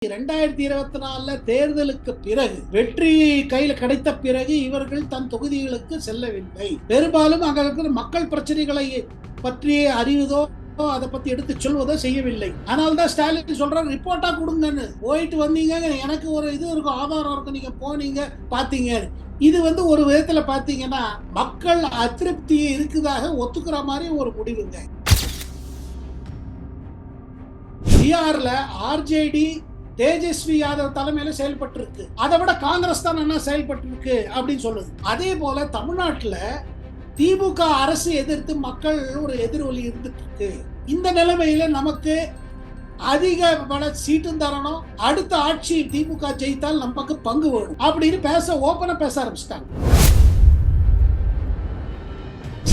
2024 தேர்தலுக்கு பிறகு வெற்றி கையில கிடைத்த பிறகு இவர்கள் தன் தொகுதிகளுக்கு செல்லவில்லை. பெரும்பாலும் அங்க இருக்கிற மக்கள் பிரச்சனைகளை பற்றிய அறிவதோ அதை பத்தி எடுத்து சொல்வதோ செய்யவில்லை. அதனால்தான் ஸ்டாலின் சொல்றாரு, ரிப்போர்ட்டா கொடுங்கன்னு. போயிட்டு வந்தீங்க, எனக்கு ஒரு இது இருக்கும், ஆதாரம் இருக்கும், நீங்க போனீங்க பாத்தீங்க. இது ஒரு விதத்துல பாத்தீங்கன்னா மக்கள் அதிருப்தி இருக்குதாக ஒத்துக்கிற மாதிரி ஒரு முடிவுங்க. பீகார்ல ஆர்ஜேடி தேஜஸ்வி யாதவ் தலைமையில செயல்பட்டு இருக்கு. அதை விட காங்கிரஸ் தான் என்ன செயல்பட்டு இருக்கு அப்படின்னு சொல்லுது. அதே போல தமிழ்நாட்டுல திமுக அரசு எதிர்த்து மக்கள் ஒரு எதிரொலி இருந்துட்டு இருக்கு. இந்த நிலைமையில நமக்கு அதிக பல சீட்டும் தரணும், அடுத்த ஆட்சி திமுக ஜெயித்தால் நமக்கு பங்கு வேணும் அப்படின்னு ஓபனா பேச ஆரம்பிச்சிட்டாங்க.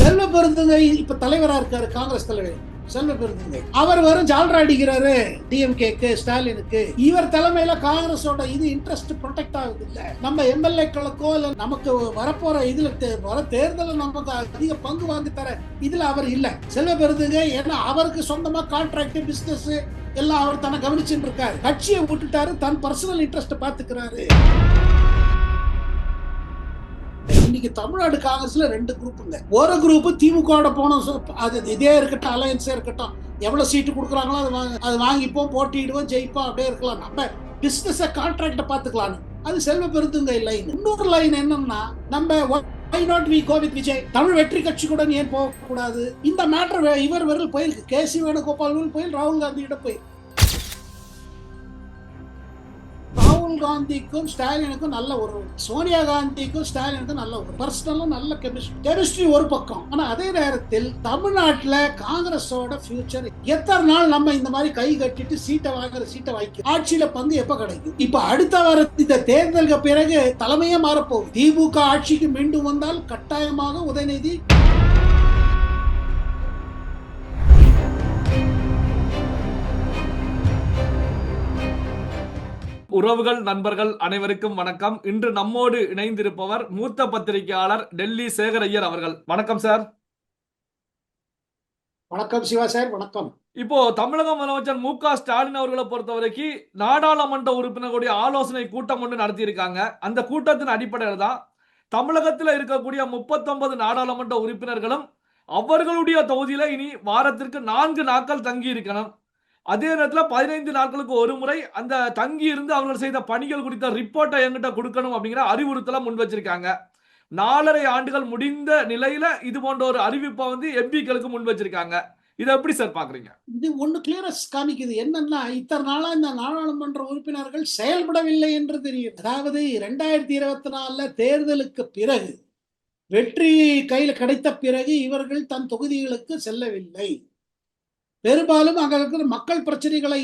செல்வ பெருந்தகை இப்ப தலைவரா இருக்காரு, காங்கிரஸ் தலைவர் செல்வ பெருந்தகை. அவர் வரும் ஜால்ரா அடிக்கிறாரு டிஎம்கேக்கு, ஸ்டாலினுக்கு. இவர் தலைமையில காங்கிரஸோட இது இன்ட்ரெஸ்ட் ப்ரொடெக்ட் ஆகுது இல்ல. நம்ம எம்எல்ஏக்களுக்கோ இல்ல நமக்கு வரப்போற இதுல வர தேர்தல நமக்கு அதிக பங்கு வாங்கி தர இதுல அவர் இல்ல செல்வ பெருந்தகை. ஏன்னா அவருக்கு சொந்தமா கான்ட்ராக்ட் பிசினஸ் எல்லாம் அவர் தன்னை கவனிச்சுட்டு இருக்காரு. கட்சியை விட்டுட்டாரு, தன் பர்சனல் இன்ட்ரெஸ்ட் பாத்துக்கிறாரு. இன்னைக்கு தமிழ்நாடு காங்கிரஸ்ல ரெண்டு குரூப்புங்க. ஒரு குரூப் திமுக போனோம், அது இதே இருக்கட்டும், அலையன்ஸே இருக்கட்டும், எவ்வளவு சீட்டு கொடுக்குறாங்களோ அது வாங்கிப்போம், போட்டிடுவோம், ஜெயிப்போம், அப்படியே இருக்கலாம், நம்ம பிசினஸ் கான்ட்ராக்ட பாத்துக்கலாம். அது செல்வ பெருந்தகை லைன். இன்னொரு லைன் என்னன்னா, நம்ம why not we go with Vijay, Tamil வெற்றி கட்சி கூட ஏன் போக கூடாது. இந்த மேட்டர் இவர் வரல் போயிருக்கு, கேசி வேணுகோபால் போயில், ராகுல் காந்தியிட போயிருக்கு. ராகுல் காந்திக்கும் ஸ்டாலினுக்கும் நல்ல ஒரு, சோனியா காந்திக்கும் ஸ்டாலினுக்கும் நல்ல ஒரு பர்சனலும் நல்ல கெமிஸ்ட்ரி ஒரு பக்கம். ஆனா அதே நேரத்தில் தமிழ்நாட்டுல காங்கிரஸோட ஃபியூச்சர் எத்தனை நாள் நம்ம இந்த மாதிரி கை கட்டிட்டு சீட்டை வாங்கி ஆட்சியில பங்கு எப்ப கிடைக்கும்? இப்ப அடுத்த வார இந்த தேர்தலுக்கு பிறகு தலைமையே மாறப்போகுது. திமுக ஆட்சிக்கு மீண்டும் வந்தால் கட்டாயமாக உதயநிதி உறவுகள், நண்பர்கள் அனைவருக்கும் வணக்கம். இன்று நம்மோடு இணைந்திருப்பவர் மூத்த பத்திரிகையாளர் டெல்லி சேகரையர் அவர்கள். வணக்கம் சார். வணக்கம் சிவா சார். வணக்கம். இப்போ தமிழக முதலமைச்சர் மு.க. ஸ்டாலின் அவர்களை பொறுத்தவரைக்கும் நாடாளுமன்ற உறுப்பினர்களுடைய ஆலோசனை கூட்டம் ஒன்று நடத்தியிருக்காங்க. அந்த கூட்டத்தின் அடிப்படையில் தான் தமிழகத்தில் இருக்கக்கூடிய 39 நாடாளுமன்ற உறுப்பினர்களும் அவர்களுடைய தொகுதியில இனி வாரத்திற்கு 4 நாட்கள் தங்கி இருக்கணும். அதே நேரத்தில் 15 நாட்களுக்கு ஒரு முறை அந்த தங்கி இருந்து அவர்கள் செய்த பணிகள் குறித்த ரிப்போர்ட்டை என்கிட்ட கொடுக்கணும் அப்படிங்கிற அறிவுறுத்தலை முன் வச்சிருக்காங்க. 4.5 ஆண்டுகள் முடிந்த நிலையில இது போன்ற ஒரு அறிவிப்பை எம்பிக்களுக்கு முன் வச்சிருக்காங்க. இதை எப்படி சார் பாக்குறீங்க? இது ஒண்ணு கிளியரா காமிக்குது. என்னன்னா, இத்தனை நாளா இந்த நாடாளுமன்ற உறுப்பினர்கள் செயல்படவில்லை என்று தெரியும். அதாவது 2024 தேர்தலுக்கு பிறகு வெற்றி கையில கிடைத்த பிறகு இவர்கள் தன் தொகுதிகளுக்கு செல்லவில்லை. பெரும்பாலும் அங்க இருக்கிற மக்கள் பிரச்சனைகளை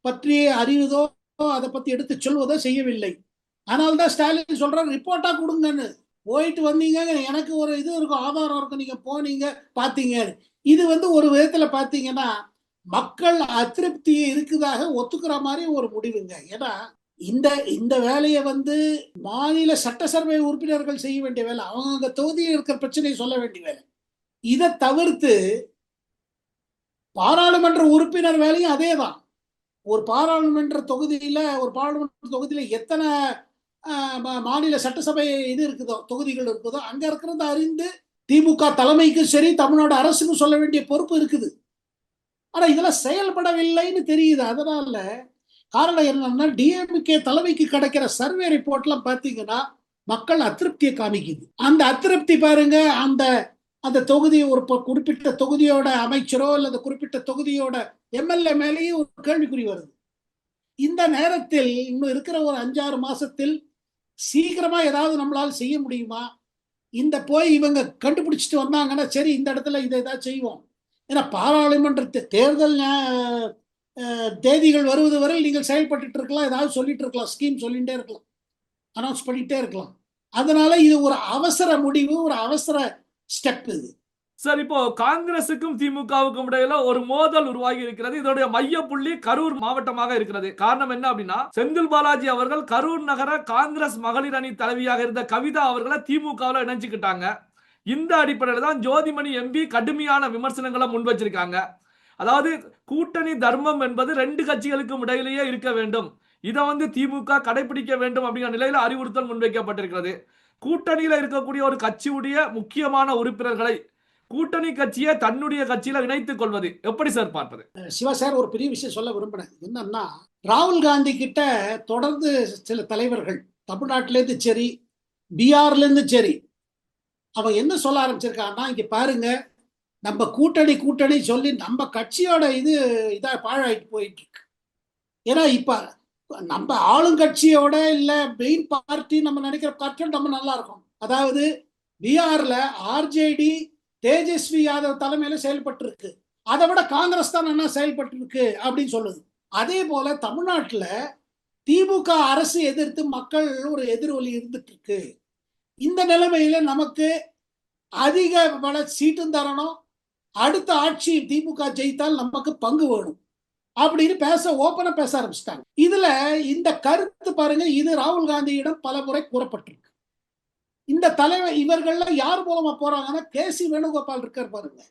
பற்றிய அறிவதோ அதை பத்தி எடுத்து சொல்வதோ செய்யவில்லை. அதனால்தான் ஸ்டாலின் சொல்றாரு, ரிப்போர்ட்டா கொடுங்கன்னு. போயிட்டு வந்தீங்க, எனக்கு ஒரு இது இருக்கும், ஆதாரம் இருக்கும், நீங்க போனீங்க பாத்தீங்க. இது ஒரு விதத்துல பாத்தீங்கன்னா மக்கள் அதிருப்தி இருக்குதாக ஒத்துக்கிற மாதிரி ஒரு முடிவுங்க. ஏன்னா இந்த வேலையை மாநில சட்டசபை உறுப்பினர்கள் செய்ய வேண்டிய வேலை, அவங்க தொகுதியில் இருக்கிற பிரச்சனையை சொல்ல வேண்டிய வேலை. இதை தவிர்த்து பாராளுமன்ற உறுப்பினர் வேலையும் அதே தான். ஒரு பாராளுமன்ற தொகுதியில எத்தனை மாநில சட்டசபை இது இருக்குதோ, தொகுதிகள் இருக்குதோ, அங்க இருக்கிறத அறிந்து திமுக தலைமைக்கும் சரி தமிழ்நாடு அரசுக்கும் சொல்ல வேண்டிய பொறுப்பு இருக்குது. ஆனா இதெல்லாம் செயல்படவில்லைன்னு தெரியுது. அதனால காரணம் என்னன்னா, டிஎம்கே தலைமைக்கு கிடைக்கிற சர்வே ரிப்போர்ட் எல்லாம் பாத்தீங்கன்னா மக்கள் அதிருப்தியை காமிக்குது. அந்த அதிருப்தி பாருங்க, அந்த தொகுதி, ஒரு குறிப்பிட்ட தொகுதியோட அமைச்சரோ அல்லது குறிப்பிட்ட தொகுதியோட எம்எல்ஏ மேலேயும் ஒரு கேள்விக்குறி வருது. இந்த நேரத்தில் இன்னும் இருக்கிற ஒரு 5-6 மாசத்தில் சீக்கிரமா ஏதாவது நம்மளால செய்ய முடியுமா? போய் இவங்க கண்டுபிடிச்சிட்டு வந்தாங்கன்னா சரி, இந்த இடத்துல இதை ஏதாவது செய்வோம். ஏன்னா பாராளுமன்ற தேர்தல் தேதிகள் வருவது வரை நீங்கள் செயல்பட்டு இருக்கலாம், ஏதாவது சொல்லிட்டு இருக்கலாம், ஸ்கீம் சொல்லிட்டே இருக்கலாம், அனௌன்ஸ் பண்ணிட்டே இருக்கலாம். அதனால இது ஒரு அவசர முடிவு, ஒரு அவசர ஸ்டெப் இது சார். இப்போ காங்கிரசுக்கும் திமுகவுக்கும் இடையில ஒரு மோதல் உருவாகி இருக்கிறது. இதோடைய மைய புள்ளி கரூர் மாவட்டமாக இருக்கிறது. காரணம் என்ன அப்படின்னா, செந்தில் பாலாஜி அவர்கள் கரூர் நகர காங்கிரஸ் மகளிர் அணி தலைவியாக இருந்த கவிதா அவர்களை திமுகவில் இணைஞ்சுக்கிட்டாங்க. இந்த அடிப்படையில் தான் ஜோதிமணி எம்பி கடுமையான விமர்சனங்களை முன் வச்சிருக்காங்க. அதாவது கூட்டணி தர்மம் என்பது 2 கட்சிகளுக்கும் இடையிலேயே இருக்க வேண்டும். இதை திமுக கடைபிடிக்க வேண்டும் அப்படிங்கிற நிலையில அறிவுறுத்தல் முன்வைக்கப்பட்டிருக்கிறது. கூட்டணியில இருக்கக்கூடிய ஒரு கட்சியுடைய முக்கியமான உறுப்பினர்களை கூட்டணி கட்சியை தன்னுடைய கட்சியில இணைத்துக் கொள்வது எப்படி சார் பார்ப்பது? சிவா சார், ஒரு பெரிய விஷயம் சொல்ல விரும்பினேன். என்னன்னா, ராகுல் காந்தி கிட்ட தொடர்ந்து சில தலைவர்கள் தமிழ்நாட்டில இருந்து சரி, பீகார்ல இருந்து சரி, அவன் என்ன சொல்ல ஆரம்பிச்சிருக்கான்னா, இங்க பாருங்க, நம்ம கூட்டணி சொல்லி நம்ம கட்சியோட இதா பாழாயிட்டு போயிட்டு இருக்கு. ஏன்னா இப்ப நம்ம ஆளுங்கட்சியோட இல்ல மெயின் பார்ட்டி நம்ம நினைக்கிற பார்ட்டியோட நம்ம நல்லா இருக்கும். அதாவது பீகார்ல ஆர்ஜேடி தேஜஸ்வி யாதவ் தலைமையில செயல்பட்டு இருக்கு. அதை விட காங்கிரஸ் தான் என்ன செயல்பட்டு இருக்கு அப்படின்னு சொல்லுது. அதே போல தமிழ்நாட்டுல திமுக அரசு எதிர்த்து மக்கள் ஒரு எதிர்வலி இருந்துட்டு இருக்கு. இந்த நிலைமையில நமக்கு அதிக சீட்டும் தரணும், அடுத்த ஆட்சி திமுக ஜெயித்தால் நமக்கு பங்கு வேணும் அப்படின்னு ஓபனா பேச ஆரம்பிச்சிட்டாங்க. இதுல இந்த கருத்து பாருங்க, இது ராகுல் காந்தியிடம் பல முறை கூறப்பட்டிருக்கு. இந்த தலைவர் இவர்கள்ல யார் மூலமா போறாங்கன்னா, கேசி வேணுகோபால் இருக்கார் பாருங்க,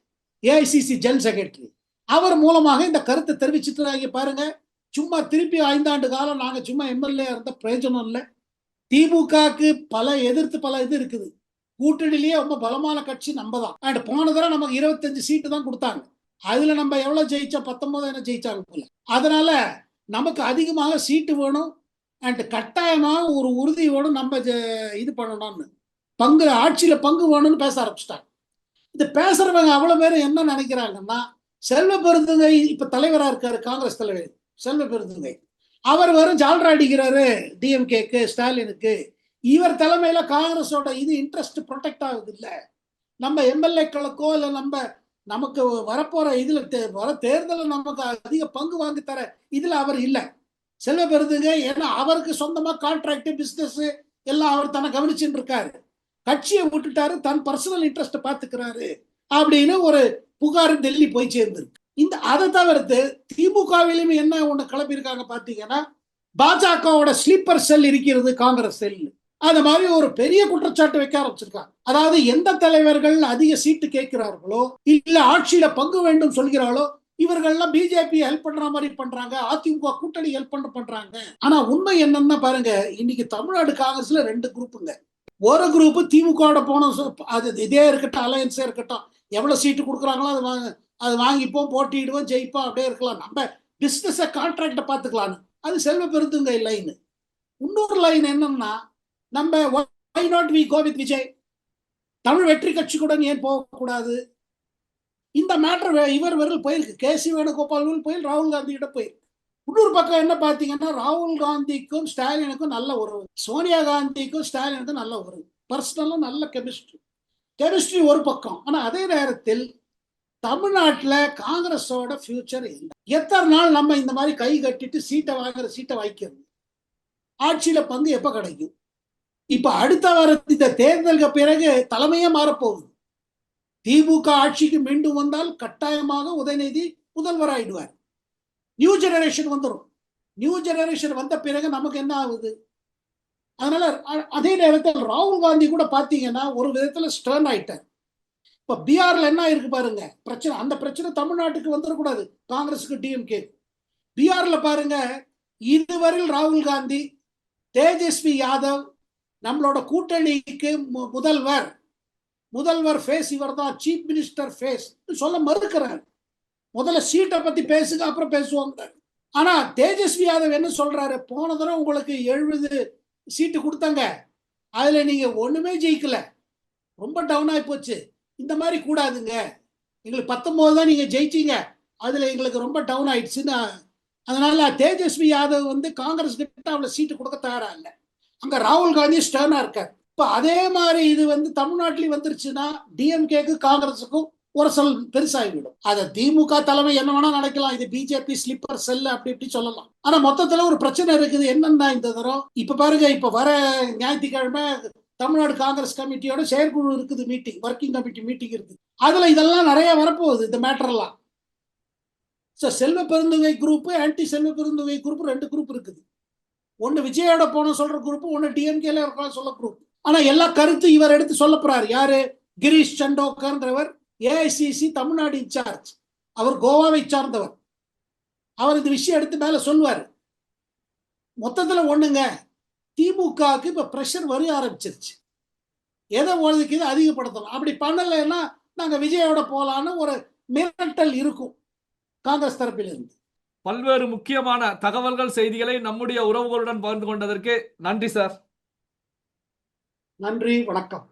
ஏஐசிசி ஜெனரல் செக்ரட்டரி, அவர் மூலமாக இந்த கருத்தை தெரிவிச்சுட்டு பாருங்க. சும்மா திருப்பி 5 ஆண்டு காலம் நாங்க சும்மா எம்எல்ஏ இருந்த பிரயோஜனம் இல்லை. திமுகக்கு பல இது இருக்குது. கூட்டணியிலேயே ரொம்ப பலமான கட்சி நம்ம தான். அண்ட் போன தடவை நமக்கு 25 சீட்டு தான் கொடுத்தாங்க. அதுல நம்ம எவ்வளவு ஜெயிச்சோம்? 19 என்ன ஜெயிச்சாங்க போல. அதனால நமக்கு அதிகமாக சீட்டு வேணும் அண்ட் கட்டாயமாக ஒரு உறுதி வேணும், நம்ம இது பண்ணணும்னு, ஆட்சியில பங்கு வேணும்னு பேச ஆரம்பிச்சிட்டாங்க. இது பேசுறவங்க அவ்வளவு பேர் என்ன நினைக்கிறாங்கன்னா, செல்வ பெருந்தகை இப்ப தலைவரா இருக்காரு, காங்கிரஸ் தலைவர் செல்வ பெருந்தகை, அவர் வெறும் ஜால்ரா அடிக்கிறாரு டிஎம்கேக்கு, ஸ்டாலினுக்கு. இவர் தலைமையில காங்கிரஸோட இன்ட்ரெஸ்ட் ப்ரொடெக்ட் ஆகுது இல்ல. நம்ம எம்எல்ஏக்களுக்கோ இல்ல நமக்கு வரப்போற வர தேர்தலில் நமக்கு அதிக பங்கு வாங்கி தர இதுல அவர் இல்ல செல்வ பெருந்தகை. ஏன்னா அவருக்கு சொந்தமா கான்ட்ராக்ட் பிசினஸ் எல்லாம் அவர் தன்னை கவனிச்சுட்டு இருக்காரு. கட்சியை விட்டுட்டாரு, தன் பர்சனல் இன்ட்ரெஸ்ட் பாத்துக்கிறாரு அப்படின்னு ஒரு புகார் டெல்லி போய் சேர்ந்திருக்கு. அதை தவிர்த்து திமுகவிலும் என்ன ஒண்ணு கிளப்பியிருக்காங்க பாத்தீங்கன்னா, பாஜகவோட ஸ்லீப்பர் செல் இருக்கிறது காங்கிரஸ் செல். அது மாதிரி ஒரு பெரிய குற்றச்சாட்டு வைக்க ஆரம்பிச்சிருக்காங்க. அதாவது எந்த தலைவர்கள் அதிக சீட்டு கேட்கிறார்களோ இல்ல ஆட்சியில பங்கு வேண்டும் சொல்கிறாளோ இவர்கள்லாம் பிஜேபி ஹெல்ப் பண்ற மாதிரி பண்றாங்க, அதிமுக கூட்டணி ஹெல்ப் பண்றாங்க. ஆனா உண்மை என்னன்னா பாருங்க, இன்னைக்கு தமிழ்நாடு காங்கிரஸ்ல 2 குரூப்புங்க. ஒரு குரூப் திமுக போனோம், அது இதே இருக்கட்டும், அலையன்ஸே இருக்கட்டும், எவ்வளவு சீட்டு கொடுக்குறாங்களோ அது வாங்கிப்போம், போட்டிடுவோம், ஜெயிப்போம், அப்படியே இருக்கலாம், நம்ம பிசினஸ் கான்ட்ராக்ட பாத்துக்கலான்னு. அது செல்வ பெருந்தகை லைன். இன்னொரு லைன் என்னன்னா, நம்ம why not we go with Vijay, Tamil வெற்றி கட்சிக்குடன் ஏன் போகக்கூடாது, இந்த மேட்டர் இவர் வரல் போயிருக்கு. கேசி வேணுகோபால் போய் ராகுல் காந்தி கிட்ட போயிருக்கு. இன்னொரு பக்கம் என்ன பாத்தீங்கன்னா, ராகுல் காந்திக்கும் ஸ்டாலினுக்கும் நல்ல உறவு, சோனியா காந்திக்கும் ஸ்டாலினுக்கும் நல்ல உறவு, பர்சனலா நல்ல கெமிஸ்ட்ரி ஒரு பக்கம். ஆனா அதே நேரத்தில் தமிழ்நாட்டுல காங்கிரஸோட ஃபியூச்சர் இல்லை. எத்தனை நாள் நம்ம இந்த மாதிரி கை கட்டிட்டு சீட்டை வாங்கிக்கிறது? ஆட்சியில பங்கு எப்ப கிடைக்கும்? இப்ப அடுத்த வார இந்த தேர்தலுக்கு பிறகு தலைமையே மாறப்போகுது. திமுக ஆட்சிக்கு மீண்டும் வந்தால் கட்டாயமாக உதயநிதி முதல்வர் ஆயிடுவார். நியூ ஜெனரேஷன் வந்துடும். நியூ ஜெனரேஷன் வந்த பிறகு நமக்கு என்ன ஆகுது? அதனால அதே நேரத்தில் ராகுல் காந்தி கூட பாத்தீங்கன்னா ஒரு விதத்துல ஸ்டர்ன் ஆயிட்டார். இப்ப பீகார்ல என்ன இருக்கு பாருங்க பிரச்சனை. அந்த பிரச்சனை தமிழ்நாட்டுக்கு வந்துடக்கூடாது, காங்கிரஸுக்கு டிஎம்கே. பீகார்ல பாருங்க, இதுவரையில் ராகுல் காந்தி, தேஜஸ்வி யாதவ் நம்மளோட கூட்டணிக்கு முதல்வர் ஃபேஸ் இவர் தான், சீஃப் மினிஸ்டர் ஃபேஸ் சொல்ல மறுக்கிறார். முதல்ல சீட்டை பத்தி பேசுங்க, அப்புறம் பேசுவாங்க. ஆனா தேஜஸ்வி யாதவ் என்ன சொல்றாரு, போன தடவை உங்களுக்கு 70 சீட்டு கொடுத்தாங்க, அதுல நீங்க ஒண்ணுமே ஜெயிக்கல, ரொம்ப டவுன் ஆகி போச்சு, இந்த மாதிரி கூடாதுங்க, எங்களுக்கு 19 தான் நீங்க ஜெயிச்சீங்க, அதுல எங்களுக்கு ரொம்ப டவுன் ஆயிடுச்சுன்னு. அதனால தேஜஸ்வி யாதவ் காங்கிரஸ் கிட்ட அவ்வளவு சீட்டு கொடுக்க தயாரா இல்லை. அங்க ராகுல் காந்தி ஸ்டர்னா இருக்காரு. இப்ப அதே மாதிரி இது தமிழ்நாட்டிலேயே வந்துருச்சுன்னா டிஎம்கேக்கு காங்கிரஸுக்கும் ஒரு சொல் பெருசாகிவிடும். அதை திமுக தலைமை என்ன வேணா நடக்கலாம், இது பிஜேபி ஸ்லீப்பர் செல் அப்படி இப்படி சொல்லலாம். ஆனா மொத்தத்துல ஒரு பிரச்சனை இருக்குது. என்னன்னா இந்த தரம் இப்ப பாருங்க, இப்ப வர ஞாயிற்றுக்கிழமை தமிழ்நாடு காங்கிரஸ் கமிட்டியோட செயற்குழு இருக்குது, மீட்டிங், ஒர்க்கிங் கமிட்டி மீட்டிங் இருக்கு. அதுல இதெல்லாம் நிறைய வரப்போகுது, இந்த மேட்டர் எல்லாம். Selva Perunthagai group, anti Selva Perunthagai group, 2 group இருக்குது. ஒன்னு விஜயோட போன சொல்ற குரூப், ஒன்னு டிஎம்கேல இருக்கலாம் சொல்ல குரூப். ஆனா எல்லா கருத்து இவர் எடுத்து சொல்ல போறாரு. யாரு? கிரீஷ் சண்டோக்கர்ன்றவர், ஏஐசிசி தமிழ்நாடு இன்சார்ஜ், அவர் கோவாவை சார்ந்தவர். அவர் இந்த விஷயம் எடுத்து மேல சொல்லுவார். மொத்தத்துல ஒண்ணுங்க, திமுகவுக்கு இப்ப பிரஷர் வர ஆரம்பிச்சிருச்சு. எதை ஒதுக்கீடு அதிகப்படுத்தணும், அப்படி பண்ணலைன்னா நாங்க விஜயோட போலான்னு ஒரு மிரட்டல் இருக்கும் காங்கிரஸ் தரப்பிலிருந்து. பல்வேறு முக்கியமான தகவல்கள், செய்திகளை நம்முடைய உறவுகளுடன் பகிர்ந்து கொண்டதற்கு நன்றி சார். நன்றி, வணக்கம்.